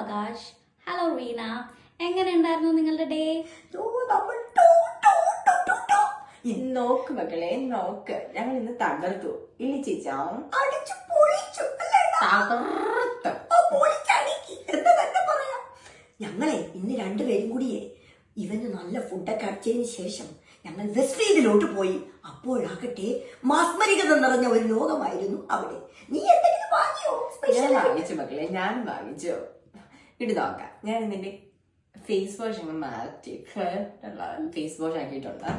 Akash. Hello Reena. എങ്ങനെയുണ്ടായിരുന്നു നിങ്ങളുടെ day? നോക്ക് മക്കളെ നോക്ക്, ഞങ്ങൾ ഇന്ന് തകർത്തു. ഇനി ചേച്ചാ ഞങ്ങളെ ഇന്ന് രണ്ടുപേരും കൂടിയേ ഇവന് നല്ല ഫുഡൊക്കെ അടിച്ചതിന് ശേഷം ഞങ്ങൾ വെസ്റ്റ് ഈദിലോട്ട് പോയി. അപ്പോഴാകട്ടെ മാസ്മരികത നിറഞ്ഞ ഒരു ലോകമായിരുന്നു അവിടെ. നീ എന്തെങ്കിലും വാങ്ങിയോ? ഞാൻ വാങ്ങിച്ചു മക്കളെ, ഞാനും വാങ്ങിച്ചു. ഇട്ട് നോക്കാം. ഞാൻ ഇതിന്റെ ഫേസ് വാഷ് അങ്ങ് മാറ്റി ഫേസ് വാഷ് ആക്കിയിട്ടുണ്ട്.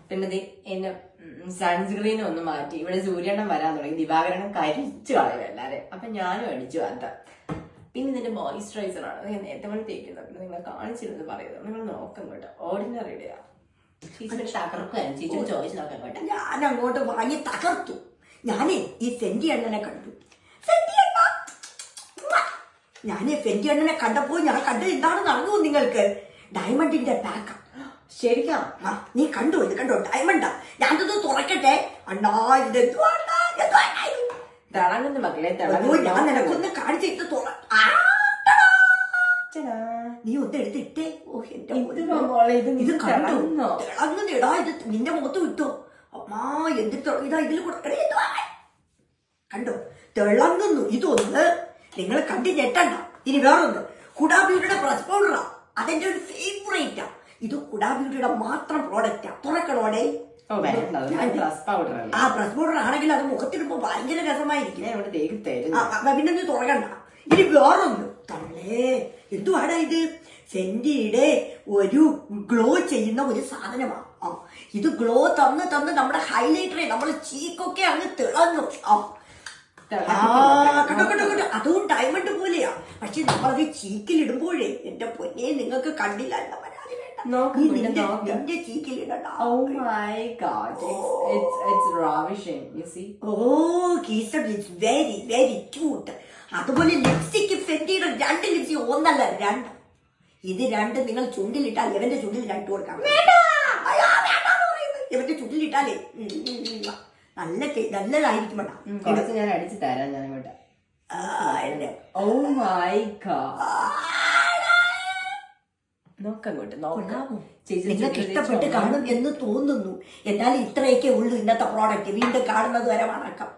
പിന്നെ എന്റെ സൺസ്ക്രീനും ഒന്ന് മാറ്റി. ഇവിടെ സൂര്യണ്ണം വരാൻ തുടങ്ങി, ദിവാകരണം കരിച്ചു കളയും എല്ലാരെ. അപ്പൊ ഞാനും അടിച്ചു അത്. പിന്നെ ഇതിന്റെ മോയിസ്ചറൈസർ ആണ്, ഞാൻ നേരത്തെ പോലെ തേക്കുന്നത്. പിന്നെ നിങ്ങളെ കാണിച്ചിരുന്നു പറയുന്നത്, നിങ്ങൾ നോക്കും കേട്ടോ. ഓർഡിനറിയുടെയാ. ചോദിച്ചു നോക്കാം കേട്ടോ. ഞാൻ അങ്ങോട്ട് വാങ്ങി തകർത്തു. ഞാനേ ഈ ഫെന്റി അണ്ണനെ കണ്ടു. ഞാനേ ഫെന്റി അണ്ണനെ കണ്ടപ്പോ ഞാൻ കണ്ടത് എന്താണെന്ന് അറിയുമോ നിങ്ങൾക്ക്? ഡയമണ്ടിന്റെ പാക്ക. ശരിക്കാം. നീ കണ്ടോ? ഇത് കണ്ടോ? ഡയമണ്ടാ. ഞാനത് തുറക്കട്ടെ. അണ്ണാ ഇത് തിളങ്ങുന്നു മക്കളെ, ഞാൻ നിനക്കൊന്ന് കാണിച്ചിട്ട് നീ ഒന്ന് എടുത്തിട്ടേ. ഓ എന്റെ ഇത് കണ്ടോ? തിളങ്ങുന്നിടാ. ഇത് നിന്റെ മുഖത്ത് വിട്ടോ? അമ്മാ എന്തിട്ട് ഇതാ ഇതിൽ കൂടെ കണ്ടോ? തിളങ്ങുന്നു. ഇതൊന്ന് നിങ്ങൾ കണ്ടി ഞെട്ടണ്ട. ഇനി വേറൊന്ന്, ഹുഡാ ബ്യൂട്ടിയുടെ പ്രസ് പൗഡറാ. അതെന്റെ ഒരു ഫേവറേറ്റാ. ഇത് ഹുഡാ ബ്യൂട്ടിയുടെ മാത്രം പ്രോഡക്റ്റാ. തുറക്കണോടെ. ആ പ്രസ് പൗഡർ ആണെങ്കിൽ അത് മുഖത്തിടുമ്പോ ഭയങ്കര രസമായിരിക്കും. പിന്നെ നീ തുറക്കണ്ട. ഇനി വേറൊന്ന് തള്ളേ, എന്തുവാടാ ഇത്? ഫെന്റിയുടെ ഒരു ഗ്ലോ ചെയ്യുന്ന ഒരു സാധനമാണ്. ഇത് ഗ്ലോ തന്ന് തന്ന് നമ്മുടെ ഹൈലൈറ്ററെ നമ്മുടെ ചീക്കൊക്കെ അങ്ങ് തിളങ്ങും. കണ്ടോ കണ്ടോ കണ്ടോ? അതും ഡയമണ്ട് പോലെയാ. പക്ഷെ നമ്മളത് ചീക്കിലിടുമ്പോഴേ എന്റെ പൊന്നെ നിങ്ങൾക്ക് കണ്ടില്ല എന്ന പരാതി വേണ്ട. നിന്റെ ചീക്കിലിടണ്ട. Very very cute. അതുപോലെ ലിപ്സ്റ്റിക് ഫെന്റിയുടെ 2 ലിപ്സ്റ്റിക്, ഒന്നല്ല 2. ഇത് 2 നിങ്ങൾ ചുണ്ടിലിട്ടാൽ ഇവന്റെ ചുണ്ടിൽ 2 കൊടുക്കാം. ഇവന്റെ ചുണ്ടിലിട്ടാലേ നല്ലതായിരിക്കും. ഞാൻ അടിച്ചു തരാം. ഞാൻ ഇങ്ങോട്ട്. നിങ്ങൾക്ക് ഇഷ്ടപ്പെട്ട് കാണും എന്ന് തോന്നുന്നു. എന്നാലും ഇത്രയൊക്കെ ഉള്ളൂ ഇന്നത്തെ പ്രോഡക്റ്റ്. വീണ്ടും കാണുന്നത് വരെ വണക്കം.